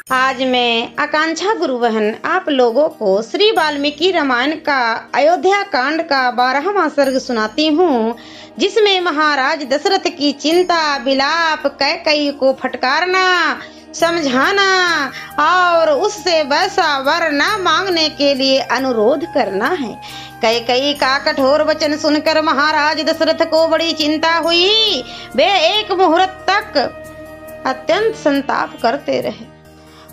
आज मैं आकांक्षा गुरुबहन आप लोगों को श्री वाल्मीकि रामायण का अयोध्या कांड का 12वां सर्ग सुनाती हूँ, जिसमें महाराज दशरथ की चिंता, विलाप, कैकेयी को फटकारना, समझाना और उससे वैसा वर न मांगने के लिए अनुरोध करना है। कैकेयी का कठोर वचन सुनकर महाराज दशरथ को बड़ी चिंता हुई। वे एक मुहूर्त तक अत्यंत संताप करते रहे।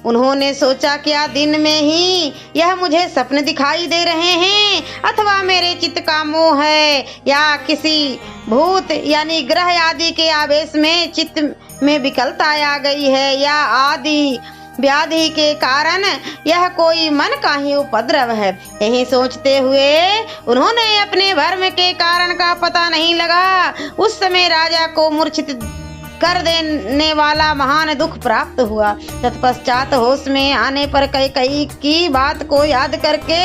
उन्होंने सोचा, क्या दिन में ही यह मुझे सपने दिखाई दे रहे हैं, अथवा मेरे चित्त का मोह है, या किसी भूत यानी ग्रह आदि के आवेश में चित्त में विकलता आ गई है, या आदि व्याधि के कारण यह कोई मन का ही उपद्रव है। यही सोचते हुए उन्होंने अपने भ्रम के कारण का पता नहीं लगा। उस समय राजा को मूर्छित कर देने वाला महान दुख प्राप्त हुआ। तत्पश्चात होश में आने पर कैकेयी की बात को याद करके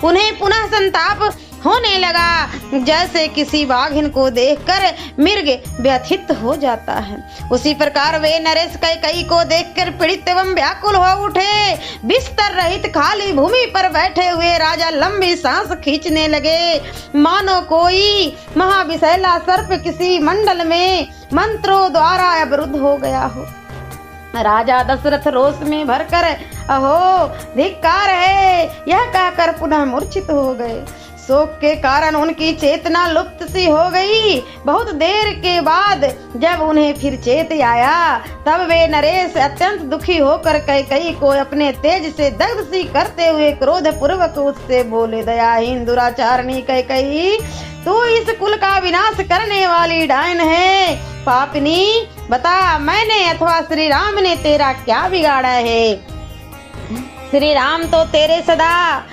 उन्हें पुनः संताप होने लगा, जैसे किसी बाघिन को देखकर मृग व्यथित हो जाता है। उसी प्रकार वे नरेश कैकेयी को देखकर पीड़ित एवं व्याकुल हो उठे। बिस्तर रहित खाली भूमि पर बैठे हुए राजा लंबी सांस खींचने लगे, मानो कोई महाविषैला सर्प किसी मंडल में मंत्रों द्वारा अवरुद्ध हो गया हो। राजा दशरथ रोष में भरकर अहो धिक्कार है यह कहकर पुनः मूर्छित हो गए। शोक के कारण उनकी चेतना लुप्त सी हो गई। बहुत देर के बाद जब उन्हें फिर चेत आया, तब वे नरेश अत्यंत दुखी होकर कैकेयी को अपने तेज से दग्ध सी करते हुए क्रोध पूर्वक उससे बोले, दयाहीन दुराचारणी कैकेयी, तू इस कुल का विनाश करने वाली डायन है। पापिनी, बता मैंने अथवा श्री राम ने तेरा क्या बिगाड़ा है? श्री राम तो तेरे सदा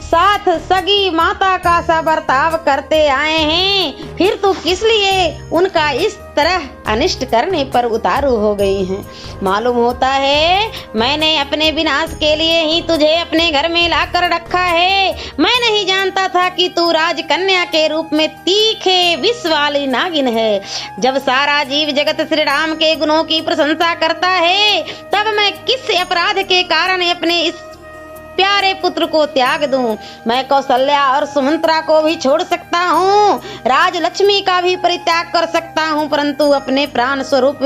साथ सगी माता का सा बर्ताव करते आए हैं, फिर तू किस लिए उनका इस तरह अनिष्ट करने पर उतारू हो गई हैं? मालूम होता है मैंने अपने विनाश के लिए ही तुझे अपने घर में लाकर रखा है। मैं नहीं जानता था कि तू राजकन्या के रूप में तीखे विष वाली नागिन है। जब सारा जीव जगत श्री राम के गुणों की प्रशंसा करता है, तब मैं किस अपराध के कारण अपने इस प्यारे पुत्र को त्याग दूं? मैं कौशल्या और सुमंत्रा को भी छोड़ सकता हूँ, राजलक्ष्मी का भी परित्याग कर सकता हूँ, परंतु अपने प्राण स्वरूप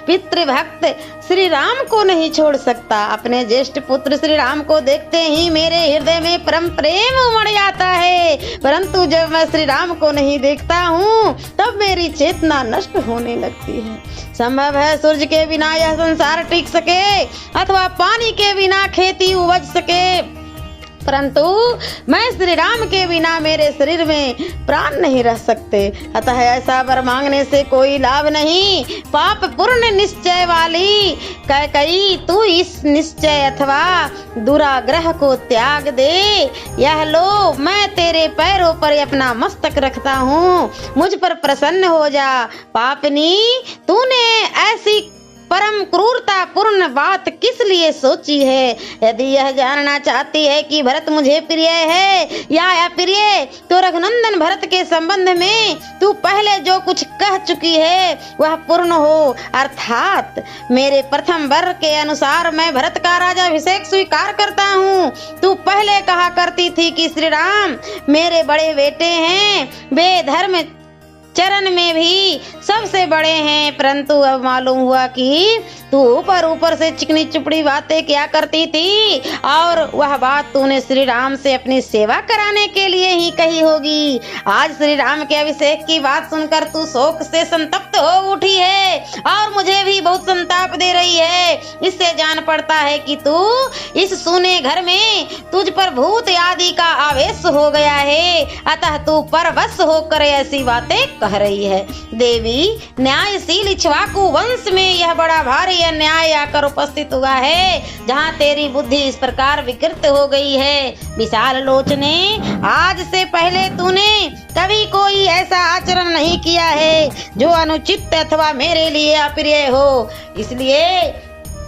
पितृभक्त श्री राम को नहीं छोड़ सकता। अपने ज्येष्ठ पुत्र श्री राम को देखते ही मेरे हृदय में परम प्रेम उमड़ जाता है, परंतु जब मैं श्री राम को नहीं देखता हूँ तब मेरी चेतना नष्ट होने लगती है। संभव है सूर्य के बिना यह संसार टिक सके, अथवा पानी के बिना खेती उपज सके, परंतु मैं श्री राम के बिना मेरे शरीर में प्राण नहीं रह सकते। अतः ऐसा वर मांगने से कोई लाभ नहीं। पाप पूर्ण निश्चय वाली कैकेयी, तू इस निश्चय अथवा दुराग्रह को त्याग दे। यह लो, मैं तेरे पैरों पर अपना मस्तक रखता हूँ, मुझ पर प्रसन्न हो जा। पापनी, तूने ऐसी परम क्रूरता पूर्ण बात किस लिए सोची है? यदि यह जानना चाहती है कि भरत मुझे प्रिय है या अप्रिय, तो रघुनंदन भरत के संबंध में तू पहले जो कुछ कह चुकी है वह पूर्ण हो, अर्थात मेरे प्रथम वर के अनुसार मैं भरत का राज्याभिषेक स्वीकार करता हूँ। तू पहले कहा करती थी कि श्री राम मेरे बड़े बेटे हैं, वे धर्म चरण में भी सबसे बड़े हैं, परंतु अब मालूम हुआ कि तू ऊपर ऊपर से चिकनी चुपड़ी बातें क्या करती थी, और वह बात तूने श्री राम से अपनी सेवा कराने के लिए ही कही होगी। आज श्री राम के अभिषेक की बात सुनकर तू शोक से संतप्त हो उठी है और मुझे भी बहुत संताप दे रही है। इससे जान पड़ता है कि तू इस सूने घर में तुझ पर भूत आदि का आवेश हो गया है, अतः तू परवश होकर ऐसी बातें कह रही है। देवी, न्यायशील इक्ष्वाकु वंश में यह बड़ा भारी अन्याय आकर उपस्थित हुआ है, जहाँ तेरी बुद्धि इस प्रकार विकृत हो गई है। विशाल लोचने, आज से पहले तूने कभी कोई ऐसा आचरण नहीं किया है जो अनुचित अथवा मेरे लिए अप्रिय हो, इसलिए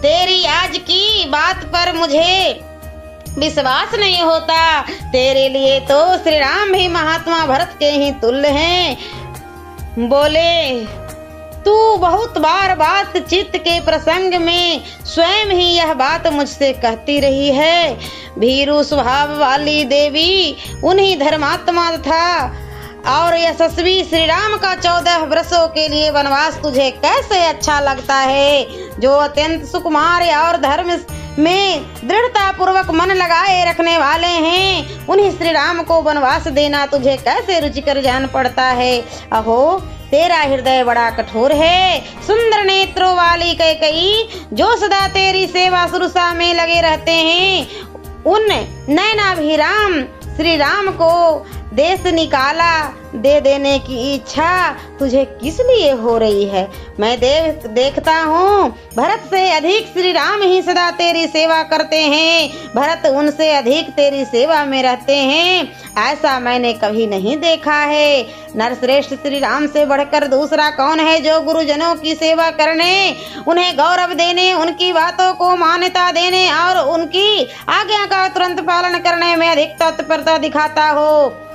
तेरी आज की बात पर मुझे विश्वास नहीं होता। तेरे लिए तो श्री राम भी महात्मा भरत के ही तुल्य हैं। बोले, तू बहुत बार बातचीत के प्रसंग में स्वयं ही यह बात मुझसे कहती रही है। भीरू स्वभाव वाली देवी उन्हीं धर्मात्मा था और यशस्वी श्री राम का 14 वर्षों के लिए वनवास तुझे कैसे अच्छा लगता है, जो अत्यंत सुकुमार और धर्म में दृढ़ता पूर्वक मन लगाए रखने वाले हैं, उन्हीं श्री राम को वनवास देना तुझे कैसे रुचिकर जान पड़ता है। अहो तेरा हृदय बड़ा कठोर है। सुंदर नेत्रों वाली कैकई जो सदा तेरी सेवा शुश्रूषा में लगे रहते हैं, उन नयनाभिराम श्री राम को देश निकाला दे देने की इच्छा तुझे किस लिए हो रही है। मैं देखता हूँ भरत से अधिक श्री राम ही सदा तेरी सेवा करते हैं, भरत उनसे अधिक तेरी सेवा में रहते हैं, ऐसा मैंने कभी नहीं देखा है। नरश्रेष्ठ श्री राम से बढ़कर दूसरा कौन है जो गुरुजनों की सेवा करने, उन्हें गौरव देने, उनकी बातों को मान्यता देने और उनकी आज्ञा का तुरंत पालन करने में अधिक तत्परता दिखाता हो।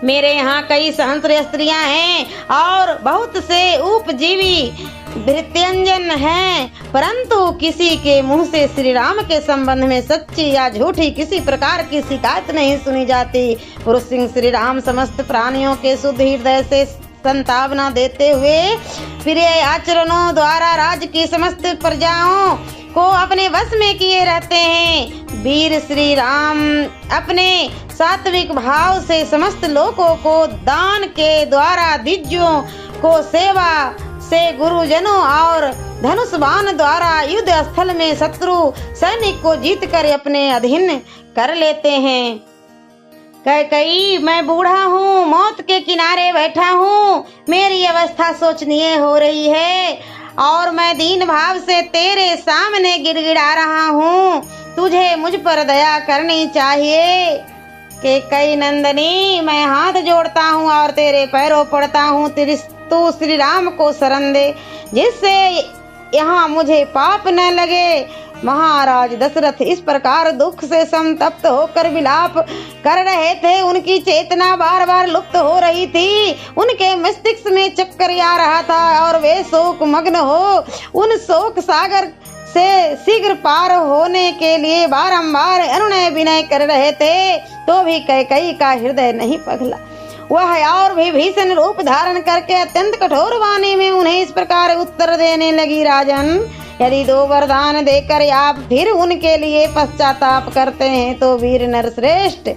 मेरे यहाँ कई सहस्त्र स्त्रियां हैं और बहुत से उपजीवी भृत्यंजन हैं, परंतु किसी के मुंह से श्री राम के संबंध में सच्ची या झूठी किसी प्रकार की शिकायत नहीं सुनी जाती। पुरुष सिंह श्री राम समस्त प्राणियों के शुद्ध हृदय से संतावना देते हुए प्रिय आचरणों द्वारा राज्य की समस्त प्रजाओं को अपने वश में किए रहते हैं। वीर श्री राम अपने सात्विक भाव से समस्त लोगों को दान के द्वारा दिज्यों को सेवा से गुरुजनों और धनुष बाण द्वारा युद्ध स्थल में शत्रु सैनिक को जीतकर अपने अधीन कर लेते हैं। कैकई मैं बूढ़ा हूँ, मौत के किनारे बैठा हूँ, मेरी अवस्था शोचनीय हो रही है और मैं दीन भाव से तेरे सामने गिड़गिड़ा रहा हूँ। तुझे मुझ पर दया करनी चाहिए। कैकई नंदनी मैं हाथ जोड़ता हूँ और तेरे पैरों पड़ता हूँ, तू श्री राम को शरण दे जिससे यहाँ मुझे पाप न लगे। महाराज दशरथ इस प्रकार दुख से संतप्त होकर विलाप कर रहे थे। उनकी चेतना बार बार लुप्त हो रही थी, उनके मस्तिष्क में चक्कर आ रहा था और वे शोक मग्न हो उन शोक सागर से शीघ्र पार होने के लिए बारंबार अनुनय विनय कर रहे थे, तो भी कैकई का हृदय नहीं पिघला। वह और भी भीषण रूप धारण करके अत्यंत कठोर वाणी में उन्हें इस प्रकार उत्तर देने लगी। राजन, यदि 2 वरदान देकर आप फिर उनके लिए पश्चाताप करते हैं तो वीर नरश्रेष्ठ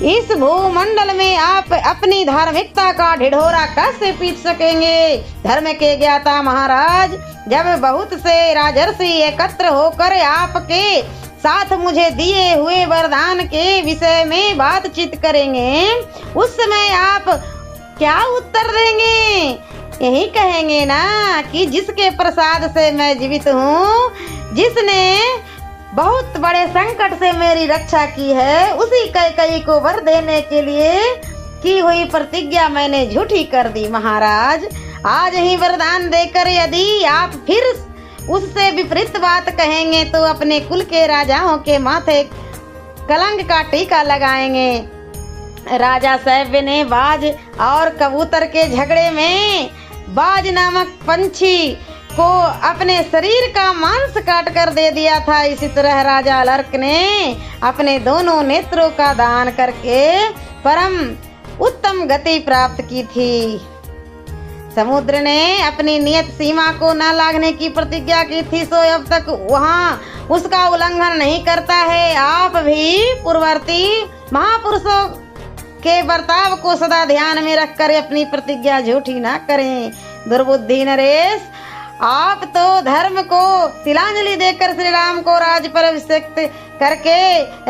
इस भूमंडल में आप अपनी धार्मिकता का ढिढोरा कैसे पीट सकेंगे। धर्म के ज्ञाता महाराज, जब बहुत से राजर्षि एकत्र होकर आपके साथ मुझे दिए हुए वरदान के विषय में बातचीत करेंगे, उस समय आप क्या उत्तर देंगे? यही कहेंगे ना कि जिसके प्रसाद से मैं जीवित हूँ, जिसने बहुत बड़े संकट से मेरी रक्षा की है, उसी कैकई को वर देने के लिए की हुई प्रतिज्ञा मैंने झूठी कर दी। महाराज, आज ही वरदान देकर यदि आप फिर उससे विपरीत बात कहेंगे तो अपने कुल के राजाओं के माथे कलंक का टीका लगाएंगे। राजा सैव्य ने बाज और कबूतर के झगड़े में बाज नामक पंछी को अपने शरीर का मांस काट कर दे दिया था। इसी तरह राजा अलर्क ने अपने दोनों नेत्रों का दान करके परम उत्तम गति प्राप्त की थी। समुद्र ने अपनी नियत सीमा को न लांघने की प्रतिज्ञा की थी, सो अब तक वहाँ उसका उल्लंघन नहीं करता है। आप भी पूर्ववर्ती महापुरुषों के बर्ताव को सदा ध्यान में रखकर अपनी प्रतिज्ञा झूठी ना करें। दुर्बुद्धि नरेश, आप तो धर्म को तिलांजलि देकर श्री राम को राज पर अभिषेक करके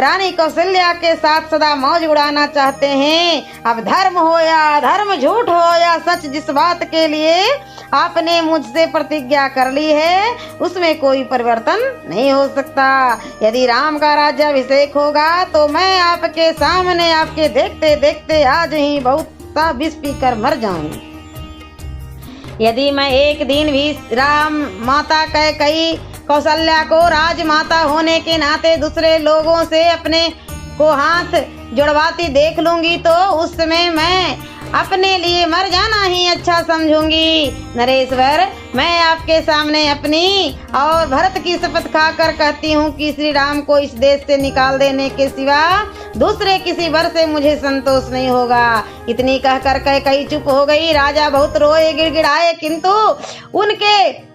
रानी कौशल्या के साथ सदा मौज उड़ाना चाहते हैं। अब धर्म हो या अधर्म, झूठ हो या सच, जिस बात के लिए आपने मुझसे प्रतिज्ञा कर ली है उसमें कोई परिवर्तन नहीं हो सकता। यदि राम का राज्याभिषेक होगा तो मैं आपके सामने आपके देखते देखते आज ही बहुत सा विष पीकर मर जाऊंगी। यदि मैं एक दिन भी राम माता कैकई कौशल्या को राजमाता होने के नाते दूसरे लोगों से अपने को हाथ जुड़वाती देख लूंगी तो उस समय मैं अपने लिए मर जाना ही अच्छा समझूंगी। नरेश्वर, मैं आपके सामने अपनी और भरत की शपथ खाकर कहती हूँ कि श्री राम को इस देश से निकाल देने के सिवा दूसरे किसी वर से मुझे संतोष नहीं होगा। इतनी कहकर कैकई चुप हो गई। राजा बहुत रोए, गिड़गिड़ाए, किंतु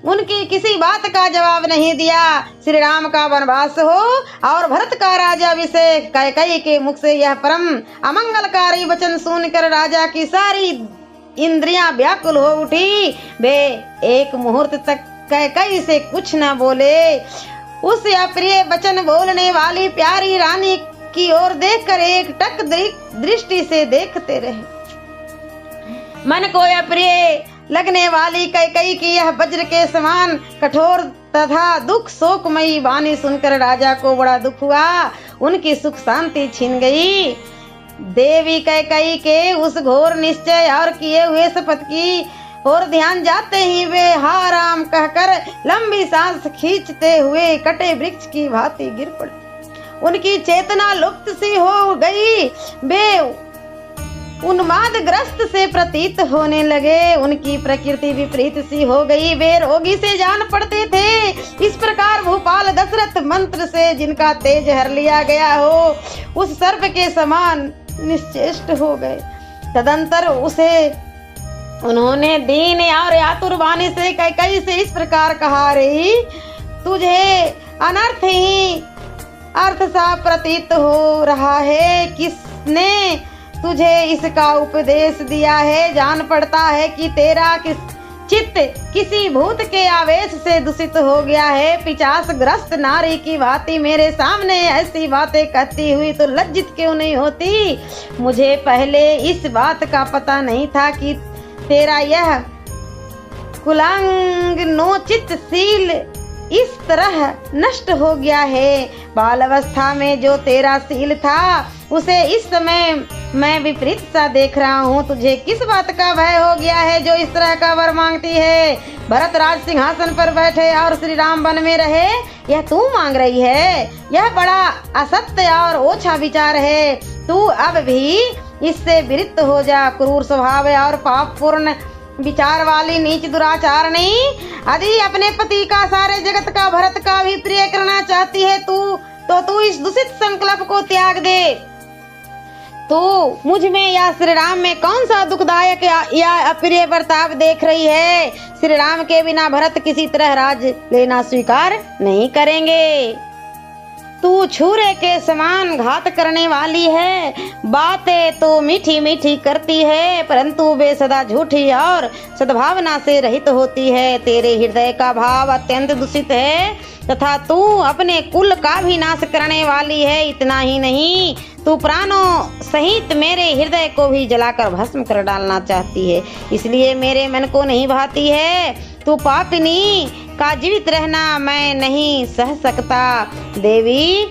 उनकी किसी बात का जवाब नहीं दिया। श्री राम का वनवास हो और भरत का राज्याभिषेक, कैकई के मुख से यह परम अमंगलकारी वचन सुनकर राजा की सारी इंद्रियां व्याकुल हो उठी। वे एक मुहूर्त तक कैकई से कुछ न बोले। उस अप्रिय वचन बोलने वाली प्यारी रानी की ओर देखकर एक टक दृष्टि से देखते रहे। मन को अप्रिय लगने वाली कैकई की यह वज्र के समान कठोर तथा दुख शोकमयी वाणी सुनकर राजा को बड़ा दुख हुआ। उनकी सुख शांति छिन गई। देवी कैकई के उस घोर निश्चय और किए हुए शपथ की और ध्यान जाते ही वे हा राम कहकर लंबी सांस खींचते हुए कटे वृक्ष की भांति गिर पड़े। उनकी चेतना लुप्त सी हो गई। वे उन्मादग्रस्त से प्रतीत होने लगे। उनकी प्रकृति विपरीत सी हो गई। वे रोगी से जान पड़ते थे। इस प्रकार भूपाल दशरथ मंत्र से जिनका तेज हर लिया गया हो, उस सर्प के समान निश्चेष्ट हो गए। तदंतर उसे उन्होंने दीन और आतुर वाणी से कैकई से इस प्रकार कहा, रही तुझे अनर्थ ही अर्थ सा प्रतीत हो रहा है। किसने तुझे इसका उपदेश दिया है? जान पड़ता है कि तेरा चित्त किसी भूत के आवेश से दूषित हो गया है। पिचास ग्रस्त नारी की भांति मेरे सामने ऐसी बातें कहती हुई तो लज्जित क्यों नहीं होती? मुझे पहले इस बात का पता नहीं था कि तेरा यह कुलांगनोचित शील इस तरह नष्ट हो गया है। बाल अवस्था में जो तेरा शील था उसे इस समय मैं विपरीत सा देख रहा हूँ। तुझे किस बात का भय हो गया है जो इस तरह का वर मांगती है? भरत राज सिंहासन पर बैठे और श्री राम वन में रहे, यह तू मांग रही है? यह बड़ा असत्य और ओछा विचार है। तू अब भी इससे विरक्त हो जा। क्रूर स्वभाव और पाप पूर्ण विचार वाली नीच दुराचार नहीं। यदि अपने पति का सारे जगत का भरत का भी प्रिय करना चाहती है तो तू इस दूषित संकल्प को त्याग दे। तू मुझ में या श्री राम में कौन सा दुखदायक या अप्रिय बर्ताव देख रही है? श्री राम के बिना भरत किसी तरह राज लेना स्वीकार नहीं करेंगे। तू छुरे के समान घात करने वाली है। बातें तो मीठी मीठी करती है परंतु वे सदा झूठी और सद्भावना से रहित होती है। तेरे हृदय का भाव अत्यंत दूषित है तथा तू अपने कुल का भी नाश करने वाली है। इतना ही नहीं, तू प्राणों सहित मेरे हृदय को भी जलाकर भस्म कर डालना चाहती है। इसलिए मेरे मन को नहीं भाती है। तू पापिनी का जीवित रहना मैं नहीं सह सकता। देवी,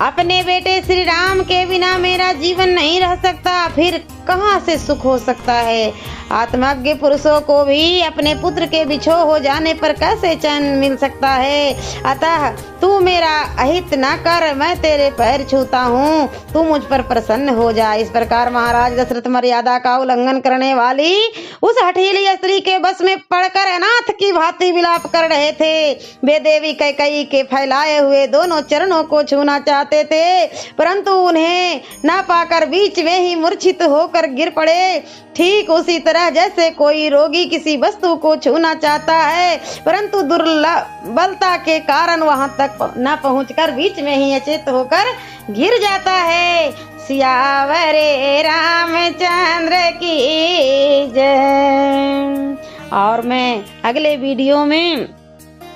अपने बेटे श्री राम के बिना मेरा जीवन नहीं रह सकता। फिर कहाँ से सुख हो सकता है? आत्मज्ञ पुरुषों को भी अपने पुत्र के बिछो हो जाने पर कैसे चैन मिल सकता है? अतः तू मेरा अहित न कर, मैं तेरे पैर छूता हूँ, तू मुझ पर प्रसन्न हो जा। इस प्रकार महाराज दशरथ मर्यादा का उल्लंघन करने वाली उस हठीली स्त्री के बस में पड़कर अनाथ की भांति विलाप कर रहे थे। वे देवी कैकई के फैलाए हुए दोनों चरणों को छूना चाहते थे परंतु उन्हें न पाकर बीच में ही मूर्छित होकर गिर पड़े। ठीक उसी तरह जैसे कोई रोगी किसी वस्तु को छूना चाहता है परंतु दुर्बलता के कारण वहां तक न पहुंचकर बीच में ही अचेत होकर गिर जाता है। सियावरे रामचंद्र की जय। और मैं अगले वीडियो में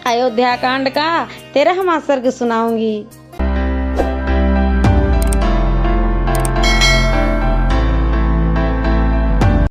अयोध्या कांड का 13वां सर्ग सुनाऊंगी।